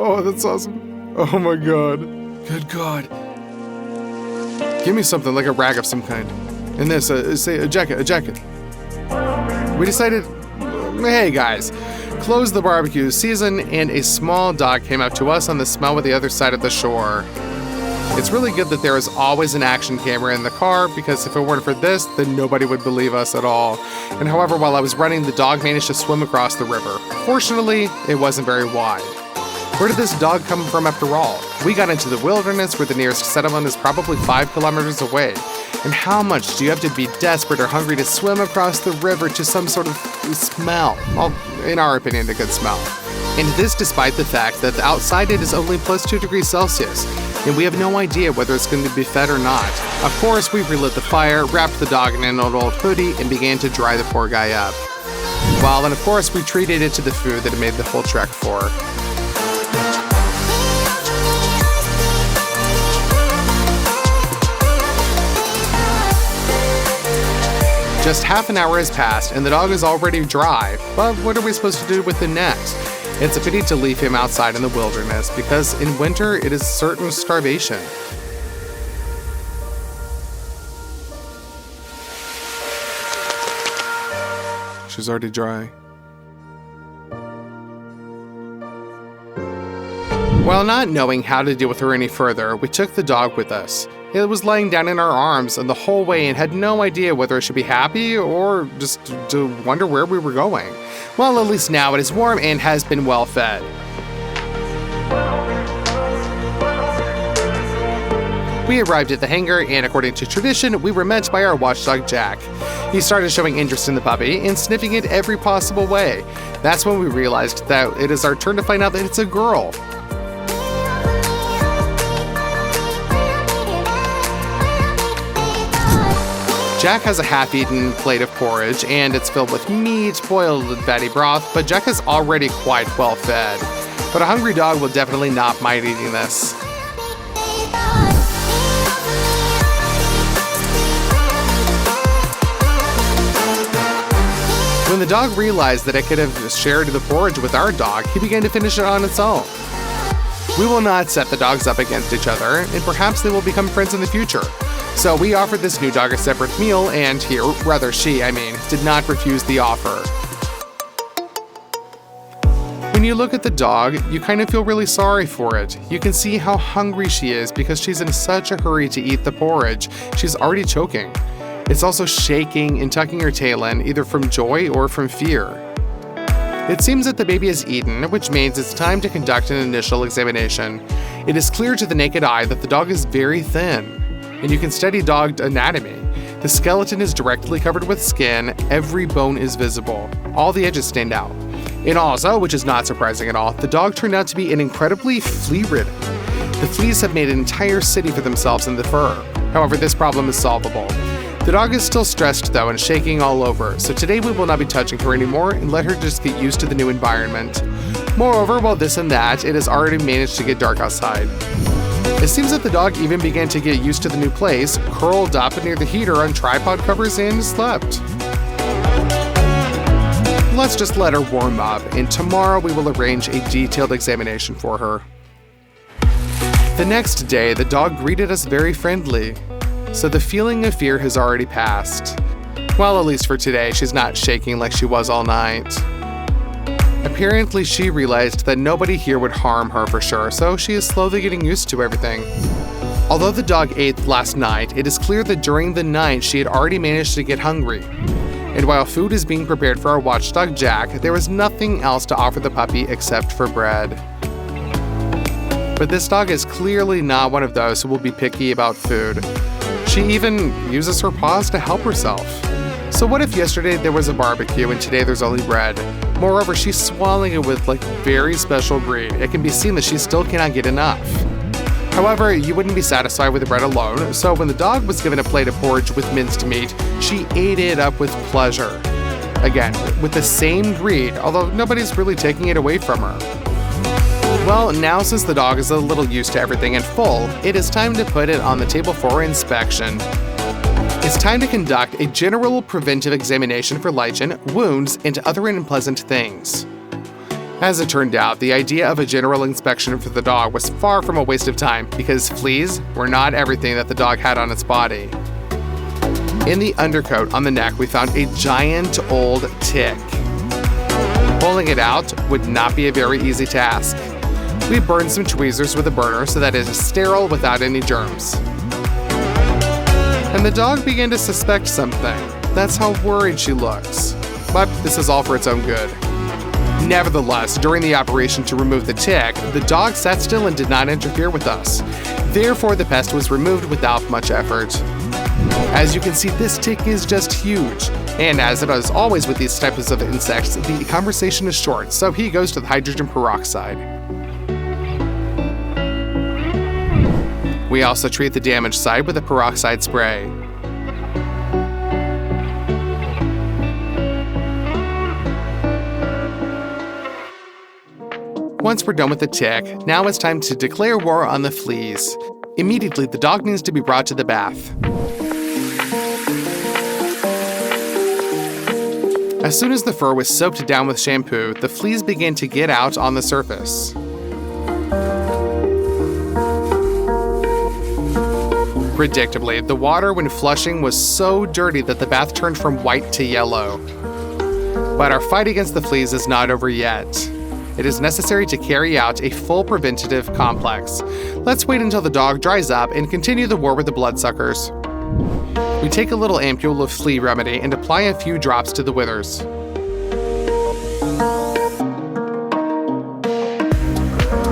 Oh, that's awesome. Oh my god. Good god. Give me something, like a rag of some kind. And this, say a jacket. We decided, hey guys, close the barbecue season, and a small dog came up to us on the smell with the other side of the shore. It's really good that there is always an action camera in the car, because if it weren't for this, then nobody would believe us at all. And however, while I was running, the dog managed to swim across the river. Fortunately, it wasn't very wide. Where did this dog come from after all? We got into the wilderness where the nearest settlement is probably 5 kilometers away. And how much do you have to be desperate or hungry to swim across the river to some sort of smell? Well, in our opinion, a good smell. And this despite the fact that outside it is only plus 2 degrees Celsius, and we have no idea whether it's going to be fed or not. Of course, we relit the fire, wrapped the dog in an old hoodie, and began to dry the poor guy up. Well, and of course, we treated it to the food that it made the whole trek for. Just half an hour has passed, and the dog is already dry, but what are we supposed to do with him next? It's a pity to leave him outside in the wilderness, because in winter it is certain starvation. She's already dry. While not knowing how to deal with her any further, we took the dog with us. It was laying down in our arms and the whole way and had no idea whether it should be happy or just to wonder where we were going. Well, at least now it is warm and has been well fed. We arrived at the hangar, and according to tradition, we were met by our watchdog Jack. He started showing interest in the puppy and sniffing it every possible way. That's when we realized that it is our turn to find out that it's a girl. Jack has a half-eaten plate of porridge, and it's filled with meat, boiled in fatty broth, but Jack is already quite well fed. But a hungry dog will definitely not mind eating this. When the dog realized that it could have shared the porridge with our dog, he began to finish it on its own. We will not set the dogs up against each other, and perhaps they will become friends in the future. So we offered this new dog a separate meal, and she did not refuse the offer. When you look at the dog, you kind of feel really sorry for it. You can see how hungry she is because she's in such a hurry to eat the porridge. She's already choking. It's also shaking and tucking her tail in, either from joy or from fear. It seems that the baby is eaten, which means it's time to conduct an initial examination. It is clear to the naked eye that the dog is very thin, and you can study dog anatomy. The skeleton is directly covered with skin, every bone is visible, all the edges stand out. And also, which is not surprising at all, the dog turned out to be incredibly flea-ridden. The fleas have made an entire city for themselves in the fur. However, this problem is solvable. The dog is still stressed though and shaking all over, so today we will not be touching her anymore and let her just get used to the new environment. Moreover, while this and that, it has already managed to get dark outside. It seems that the dog even began to get used to the new place, curled up near the heater on tripod covers, and slept. Let's just let her warm up, and tomorrow we will arrange a detailed examination for her. The next day, the dog greeted us very friendly, so the feeling of fear has already passed. Well, at least for today, she's not shaking like she was all night. Apparently, she realized that nobody here would harm her for sure, so she is slowly getting used to everything. Although the dog ate last night, it is clear that during the night she had already managed to get hungry. And while food is being prepared for our watchdog Jack, there is nothing else to offer the puppy except for bread. But this dog is clearly not one of those who will be picky about food. She even uses her paws to help herself. So what if yesterday there was a barbecue and today there's only bread? Moreover, she's swallowing it with very special greed. It can be seen that she still cannot get enough. However, you wouldn't be satisfied with the bread alone, so when the dog was given a plate of porridge with minced meat, she ate it up with pleasure. Again, with the same greed, although nobody's really taking it away from her. Well, now since the dog is a little used to everything and full, it is time to put it on the table for inspection. It It's time to conduct a general preventive examination for lichen, wounds, and other unpleasant things. As it turned out, the idea of a general inspection for the dog was far from a waste of time because fleas were not everything that the dog had on its body. In the undercoat on the neck, we found a giant old tick. Pulling it out would not be a very easy task. We burned some tweezers with a burner so that it is sterile without any germs. And the dog began to suspect something. That's how worried she looks. But this is all for its own good. Nevertheless, during the operation to remove the tick, the dog sat still and did not interfere with us. Therefore, the pest was removed without much effort. As you can see, this tick is just huge. And as it is always with these types of insects, the conversation is short, so he goes to the hydrogen peroxide. We also treat the damaged side with a peroxide spray. Once we're done with the tick, now it's time to declare war on the fleas. Immediately, the dog needs to be brought to the bath. As soon as the fur was soaked down with shampoo, the fleas began to get out on the surface. Predictably, the water when flushing was so dirty that the bath turned from white to yellow. But our fight against the fleas is not over yet. It is necessary to carry out a full preventative complex. Let's wait until the dog dries up and continue the war with the bloodsuckers. We take a little ampule of flea remedy and apply a few drops to the withers.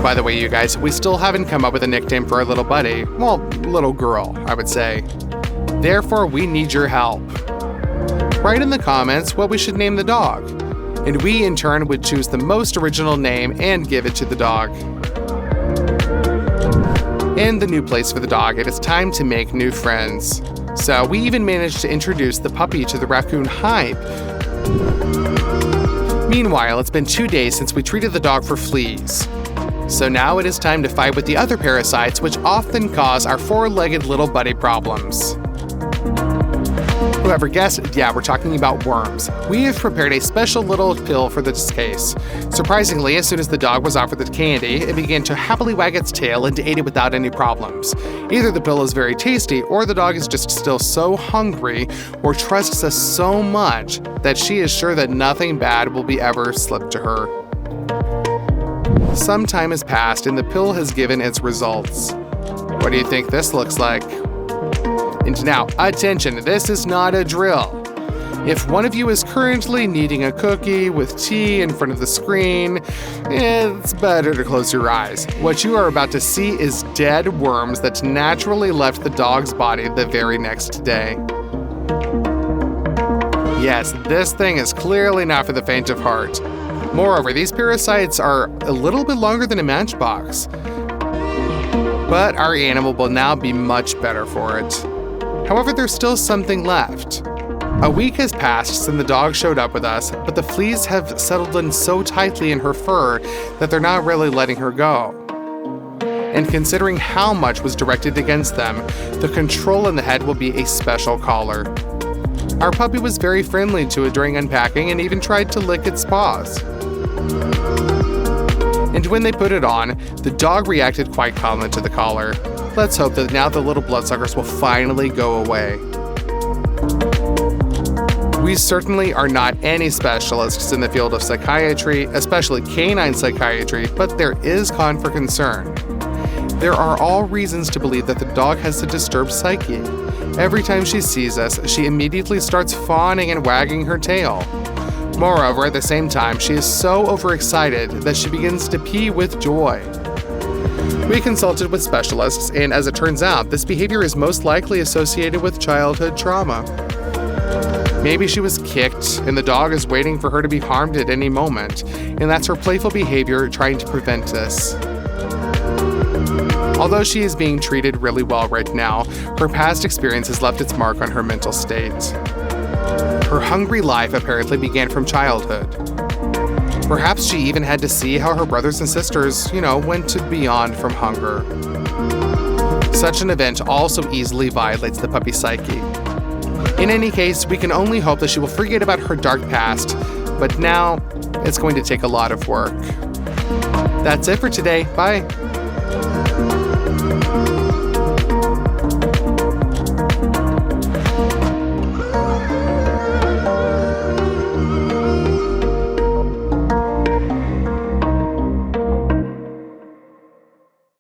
By the way, you guys, we still haven't come up with a nickname for our little buddy. Well, little girl, I would say. Therefore, we need your help. Write in the comments what we should name the dog, and we in turn would choose the most original name and give it to the dog. In the new place for the dog, it is time to make new friends. So we even managed to introduce the puppy to the raccoon hive. Meanwhile, it's been 2 days since we treated the dog for fleas. So now it is time to fight with the other parasites which often cause our four-legged little buddy problems. Whoever guessed it, yeah, we're talking about worms. We have prepared a special little pill for this case. Surprisingly, as soon as the dog was offered the candy, it began to happily wag its tail and ate it without any problems. Either the pill is very tasty, or the dog is just still so hungry, or trusts us so much that she is sure that nothing bad will be ever slipped to her. Some time has passed and the pill has given its results. What do you think this looks like? And now, attention, this is not a drill. If one of you is currently kneading a cookie with tea in front of the screen, it's better to close your eyes. What you are about to see is dead worms that naturally left the dog's body the very next day. Yes, this thing is clearly not for the faint of heart. Moreover, these parasites are a little bit longer than a matchbox. But our animal will now be much better for it. However, there's still something left. A week has passed since the dog showed up with us, but the fleas have settled in so tightly in her fur that they're not really letting her go. And considering how much was directed against them, the control in the head will be a special collar. Our puppy was very friendly to it during unpacking and even tried to lick its paws. And when they put it on, the dog reacted quite calmly to the collar. Let's hope that now the little bloodsuckers will finally go away. We certainly are not any specialists in the field of psychiatry, especially canine psychiatry, but there is cause for concern. There are all reasons to believe that the dog has a disturbed psyche. Every time she sees us, she immediately starts fawning and wagging her tail. Moreover, at the same time, she is so overexcited that she begins to pee with joy. We consulted with specialists, and as it turns out, this behavior is most likely associated with childhood trauma. Maybe she was kicked, and the dog is waiting for her to be harmed at any moment, and that's her playful behavior trying to prevent this. Although she is being treated really well right now, her past experience has left its mark on her mental state. Her hungry life apparently began from childhood. Perhaps she even had to see how her brothers and sisters, went to beyond from hunger. Such an event also easily violates the puppy's psyche. In any case, we can only hope that she will forget about her dark past, but now it's going to take a lot of work. That's it for today. Bye.